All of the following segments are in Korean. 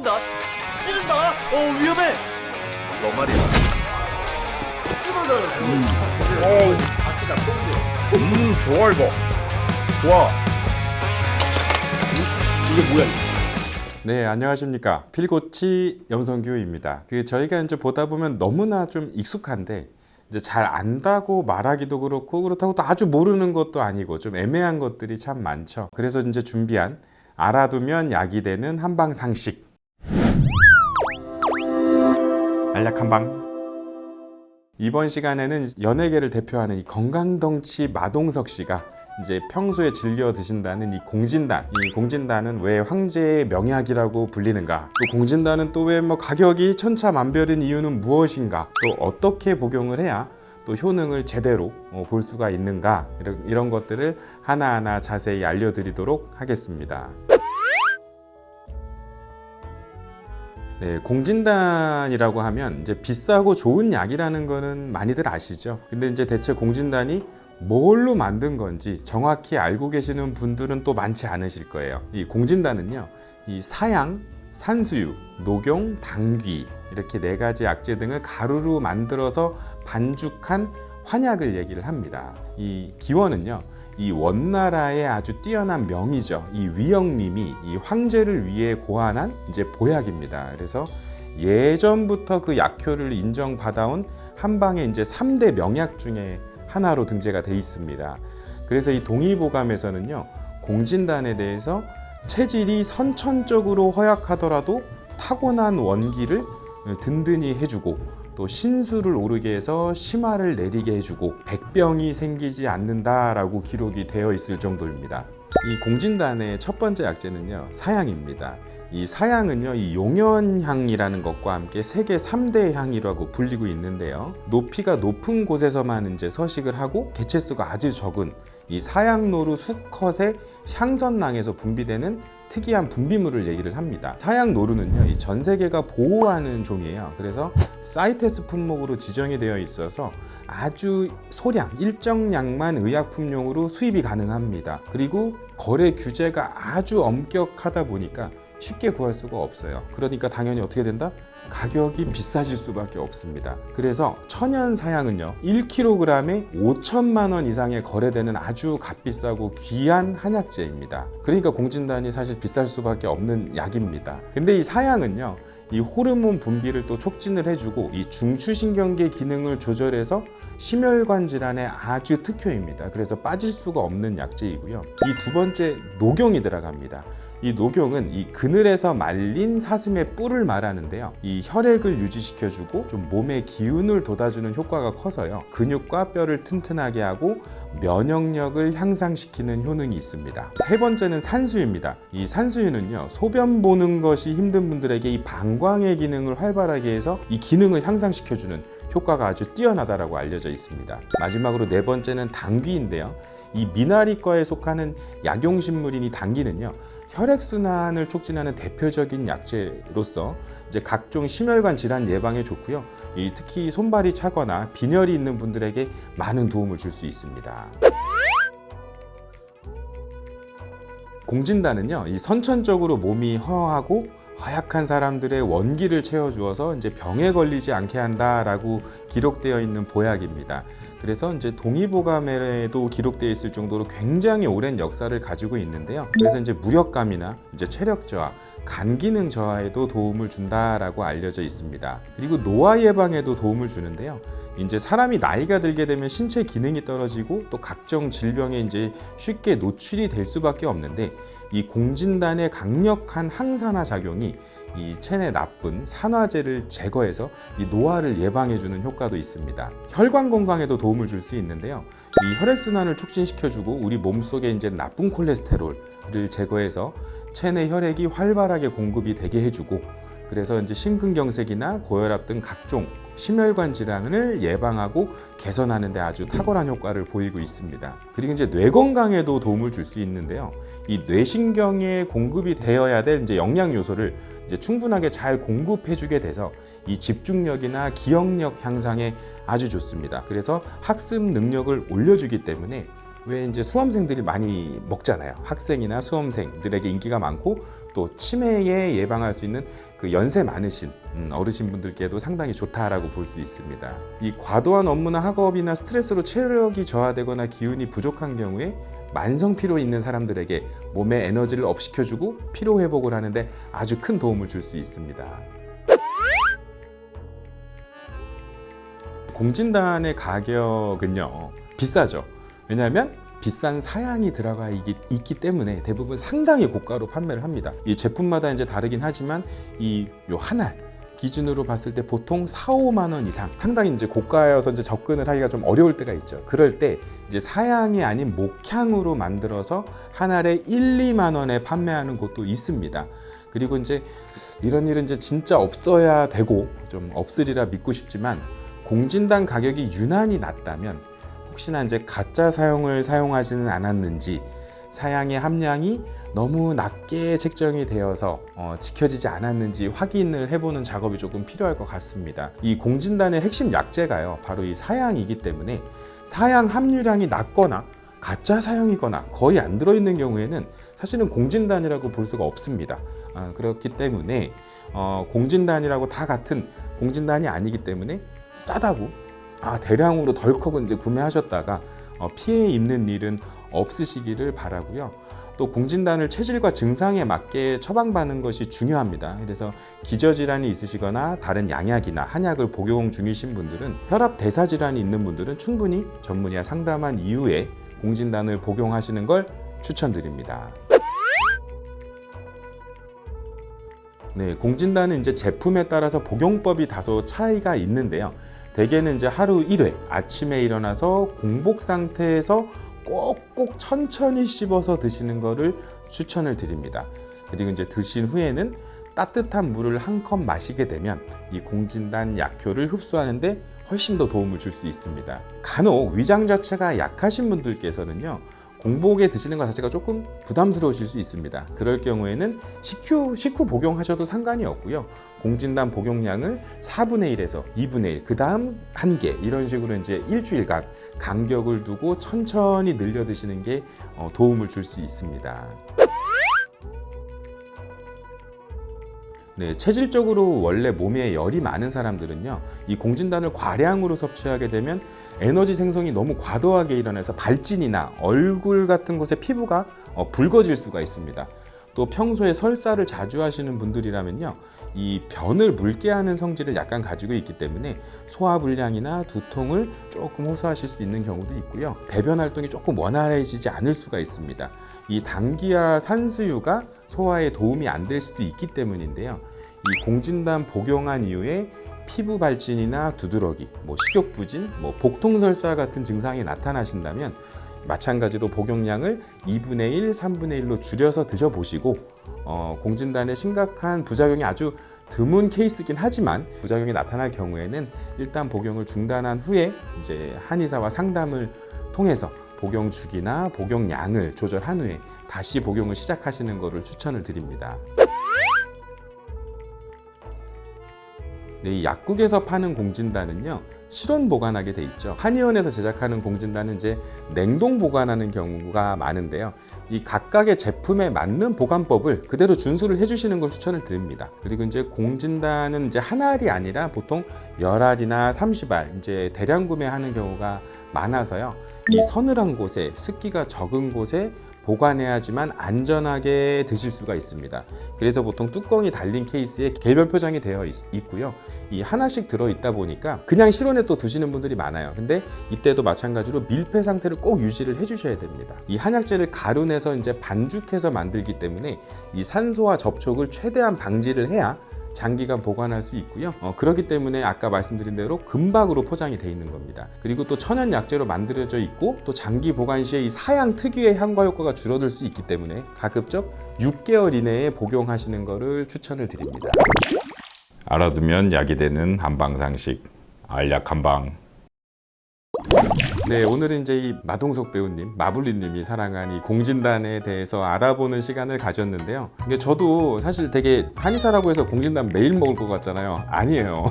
찌른다. 찌른다. 위험해. 너 말이야. 어우, 좋아 이거. 좋아. 이게 뭐야? 네, 안녕하십니까. 필고치 염성규입니다. 저희가 이제 보다 보면 너무나 좀 익숙한데 이제 잘 안다고 말하기도 그렇다고 또 아주 모르는 것도 아니고 좀 애매한 것들이 참 많죠. 그래서 이제 준비한 알아두면 약이 되는 한방 상식. 알약 한방. 이번 시간에는 연예계를 대표하는 이 건강덩치 마동석 씨가 이제 평소에 즐겨 드신다는 이 공진단. 이 공진단은 왜 황제의 명약이라고 불리는가? 또 공진단은 또 왜 가격이 천차만별인 이유는 무엇인가? 또 어떻게 복용을 해야 또 효능을 제대로 볼 수가 있는가? 이런 것들을 하나하나 자세히 알려드리도록 하겠습니다. 네, 공진단이라고 하면 이제 비싸고 좋은 약이라는 거는 많이들 아시죠? 근데 이제 대체 공진단이 뭘로 만든 건지 정확히 알고 계시는 분들은 또 많지 않으실 거예요. 이 공진단은요, 이 사양, 산수유, 녹용, 당귀 이렇게 4가지 약재 등을 가루로 만들어서 반죽한 환약을 얘기를 합니다. 이 기원은요, 이 원나라의 아주 뛰어난 명의죠. 이 위영림이 이 황제를 위해 고안한 이제 보약입니다. 그래서 예전부터 그 약효를 인정받아온 한방의 이제 3대 명약 중에 하나로 등재가 돼 있습니다. 그래서 이 동의보감에서는요, 공진단에 대해서 체질이 선천적으로 허약하더라도 타고난 원기를 든든히 해주고 또 신수를 오르게 해서 심화를 내리게 해주고 백병이 생기지 않는다라고 기록이 되어 있을 정도입니다. 이 공진단의 첫 번째 약재는요, 사양입니다. 이 사양은요, 이 용연향이라는 것과 함께 세계 3대 향이라고 불리고 있는데요. 높이가 높은 곳에서만 이제 서식을 하고 개체수가 아주 적은 이 사양노루 수컷의 향선낭에서 분비되는 특이한 분비물을 얘기를 합니다. 사양노루는요, 이 전 세계가 보호하는 종이에요. 그래서 사이테스 품목으로 지정이 되어 있어서 아주 소량, 일정량만 의약품용으로 수입이 가능합니다. 그리고 거래 규제가 아주 엄격하다 보니까 쉽게 구할 수가 없어요. 그러니까 당연히 어떻게 된다? 가격이 비싸질 수밖에 없습니다. 그래서 천연 사양은요, 1kg에 5천만 원 이상에 거래되는 아주 값비싸고 귀한 한약재입니다. 그러니까 공진단이 사실 비쌀 수밖에 없는 약입니다. 근데 이 사양은요, 이 호르몬 분비를 또 촉진을 해주고 이 중추신경계 기능을 조절해서 심혈관 질환에 아주 특효입니다. 그래서 빠질 수가 없는 약재이고요. 이 두 번째, 녹용이 들어갑니다. 이 녹용은 이 그늘에서 말린 사슴의 뿔을 말하는데요, 이 혈액을 유지시켜주고 좀 몸의 기운을 돋아주는 효과가 커서요, 근육과 뼈를 튼튼하게 하고 면역력을 향상시키는 효능이 있습니다. 세 번째는 산수유입니다. 이 산수유는요, 소변 보는 것이 힘든 분들에게 이 방광의 기능을 활발하게 해서 이 기능을 향상시켜주는 효과가 아주 뛰어나다라고 알려져 있습니다. 마지막으로 네 번째는 당귀인데요, 이 미나리과에 속하는 약용식물인 이 당귀는요, 혈액순환을 촉진하는 대표적인 약재로서 이제 각종 심혈관 질환 예방에 좋고요. 특히 손발이 차거나 빈혈이 있는 분들에게 많은 도움을 줄 수 있습니다. 공진단은요, 이 선천적으로 몸이 허하고 허약한 사람들의 원기를 채워주어서 이제 병에 걸리지 않게 한다라고 기록되어 있는 보약입니다. 그래서 이제 동의보감에도 기록되어 있을 정도로 굉장히 오랜 역사를 가지고 있는데요. 그래서 이제 무력감이나 이제 체력 저하, 간 기능 저하에도 도움을 준다라고 알려져 있습니다. 그리고 노화 예방에도 도움을 주는데요. 이제 사람이 나이가 들게 되면 신체 기능이 떨어지고 또 각종 질병에 이제 쉽게 노출이 될 수밖에 없는데, 이 공진단의 강력한 항산화 작용이 이 체내 나쁜 산화제를 제거해서 이 노화를 예방해주는 효과도 있습니다. 혈관 건강에도 도움을 줄 수 있는데요. 이 혈액순환을 촉진시켜주고 우리 몸속에 이제 나쁜 콜레스테롤을 제거해서 체내 혈액이 활발하게 공급이 되게 해주고, 그래서 이제 심근경색이나 고혈압 등 각종 심혈관 질환을 예방하고 개선하는 데 아주 탁월한 효과를 보이고 있습니다. 그리고 이제 뇌 건강에도 도움을 줄 수 있는데요. 이 뇌신경에 공급이 되어야 될 이제 영양 요소를 이제 충분하게 잘 공급해 주게 돼서 이 집중력이나 기억력 향상에 아주 좋습니다. 그래서 학습 능력을 올려주기 때문에 왜 이제 수험생들이 많이 먹잖아요. 학생이나 수험생들에게 인기가 많고, 또 치매에 예방할 수 있는 그 연세 많으신 어르신분들께도 상당히 좋다라고 볼 수 있습니다. 이 과도한 업무나 학업이나 스트레스로 체력이 저하되거나 기운이 부족한 경우에 만성 피로 있는 사람들에게 몸에 에너지를 업시켜주고 피로 회복을 하는데 아주 큰 도움을 줄 수 있습니다. 공진단의 가격은요 비싸죠. 왜냐하면 비싼 사양이 들어가 있기 때문에 대부분 상당히 고가로 판매를 합니다. 이 제품마다 이제 다르긴 하지만 요 한 알 기준으로 봤을 때 보통 4, 5만 원 이상 상당히 이제 고가여서 이제 접근을 하기가 좀 어려울 때가 있죠. 그럴 때 이제 사양이 아닌 목향으로 만들어서 한 알에 1, 2만 원에 판매하는 곳도 있습니다. 그리고 이제 이런 일은 이제 진짜 없어야 되고 좀 없으리라 믿고 싶지만 공진단 가격이 유난히 낮다면 혹시나 이제 가짜 사용을 사용하지는 않았는지 사양의 함량이 너무 낮게 책정이 되어서 지켜지지 않았는지 확인을 해보는 작업이 조금 필요할 것 같습니다. 이 공진단의 핵심 약재가요 바로 이 사양이기 때문에 사양 함유량이 낮거나 가짜 사양이거나 거의 안 들어있는 경우에는 사실은 공진단이라고 볼 수가 없습니다. 그렇기 때문에 공진단이라고 다 같은 공진단이 아니기 때문에 싸다고 대량으로 덜컥 이제 구매하셨다가 피해 입는 일은 없으시기를 바라고요. 또 공진단을 체질과 증상에 맞게 처방받는 것이 중요합니다. 그래서 기저질환이 있으시거나 다른 양약이나 한약을 복용 중이신 분들은 혈압 대사 질환이 있는 분들은 충분히 전문의와 상담한 이후에 공진단을 복용하시는 걸 추천드립니다. 네, 공진단은 이제 제품에 따라서 복용법이 다소 차이가 있는데요. 대개는 이제 하루 1회 아침에 일어나서 공복 상태에서 꼭꼭 천천히 씹어서 드시는 거를 추천을 드립니다. 그리고 이제 드신 후에는 따뜻한 물을 한 컵 마시게 되면 이 공진단 약효를 흡수하는데 훨씬 더 도움을 줄 수 있습니다. 간혹 위장 자체가 약하신 분들께서는요 공복에 드시는 것 자체가 조금 부담스러우실 수 있습니다. 그럴 경우에는 식후 복용하셔도 상관이 없고요. 공진단 복용량을 4분의 1에서 2분의 1, 그 다음 1개 이런 식으로 이제 일주일간 간격을 두고 천천히 늘려 드시는 게 도움을 줄 수 있습니다. 네, 체질적으로 원래 몸에 열이 많은 사람들은요 이 공진단을 과량으로 섭취하게 되면 에너지 생성이 너무 과도하게 일어나서 발진이나 얼굴 같은 곳에 피부가 붉어질 수가 있습니다. 또 평소에 설사를 자주 하시는 분들이라면요 이 변을 묽게 하는 성질을 약간 가지고 있기 때문에 소화불량이나 두통을 조금 호소하실 수 있는 경우도 있고요. 배변 활동이 조금 원활해지지 않을 수가 있습니다. 이 당귀와 산수유가 소화에 도움이 안 될 수도 있기 때문인데요. 이 공진단 복용한 이후에 피부 발진이나 두드러기, 식욕부진, 복통설사 같은 증상이 나타나신다면 마찬가지로 복용량을 2분의 1, 3분의 1로 줄여서 드셔보시고 공진단의 심각한 부작용이 아주 드문 케이스긴 하지만 부작용이 나타날 경우에는 일단 복용을 중단한 후에 이제 한의사와 상담을 통해서 복용 주기나 복용량을 조절한 후에 다시 복용을 시작하시는 것을 추천을 드립니다. 네, 이 약국에서 파는 공진단은요 실온 보관하게 돼 있죠. 한의원에서 제작하는 공진단은 이제 냉동 보관하는 경우가 많은데요. 이 각각의 제품에 맞는 보관법을 그대로 준수를 해주시는 걸 추천을 드립니다. 그리고 이제 공진단은 이제 한 알이 아니라 보통 10알이나 30알 이제 대량 구매하는 경우가 많아서요. 이 서늘한 곳에 습기가 적은 곳에 보관해야지만 안전하게 드실 수가 있습니다. 그래서 보통 뚜껑이 달린 케이스에 개별 포장이 되어 있고요. 이 하나씩 들어있다 보니까 그냥 실온에 또 두시는 분들이 많아요. 근데 이때도 마찬가지로 밀폐 상태를 꼭 유지를 해주셔야 됩니다. 이 한약재를 가루 내서 이제 반죽해서 만들기 때문에 이 산소와 접촉을 최대한 방지를 해야 장기간 보관할 수 있고요. 그렇기 때문에 아까 말씀드린 대로 금박으로 포장이 되어 있는 겁니다. 그리고 또 천연 약재로 만들어져 있고 또 장기 보관 시에 이 사양 특유의 향과 효과가 줄어들 수 있기 때문에 가급적 6개월 이내에 복용하시는 것을 추천을 드립니다. 알아두면 약이 되는 한방상식 알약 한방. 네, 오늘은 이제 이 마동석 배우님, 마블리님이 사랑한 이 공진단에 대해서 알아보는 시간을 가졌는데요. 근데 저도 사실 되게 한의사라고 해서 공진단 매일 먹을 것 같잖아요. 아니에요.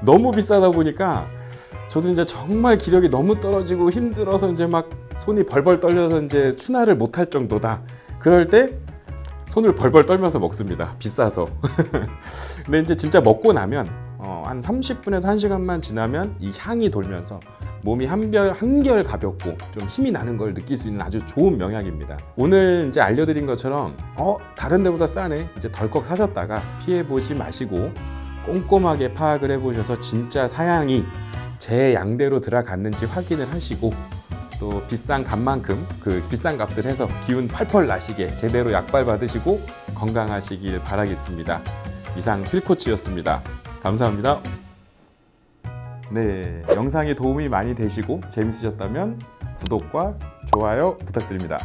너무 비싸다 보니까 저도 이제 정말 기력이 너무 떨어지고 힘들어서 이제 막 손이 벌벌 떨려서 이제 추나를 못할 정도다. 그럴 때 손을 벌벌 떨면서 먹습니다. 비싸서. 근데 이제 진짜 먹고 나면 한 30분에서 1시간만 지나면 이 향이 돌면서 몸이 한결 가볍고 좀 힘이 나는 걸 느낄 수 있는 아주 좋은 명약입니다. 오늘 이제 알려드린 것처럼 다른 데보다 싸네 이제 덜컥 사셨다가 피해보지 마시고 꼼꼼하게 파악을 해보셔서 진짜 사양이 제 양대로 들어갔는지 확인을 하시고 또 비싼 값만큼 그 비싼 값을 해서 기운 펄펄 나시게 제대로 약발 받으시고 건강하시길 바라겠습니다. 이상 필코치였습니다. 감사합니다. 네, 영상이 도움이 많이 되시고 재밌으셨다면 구독과 좋아요 부탁드립니다.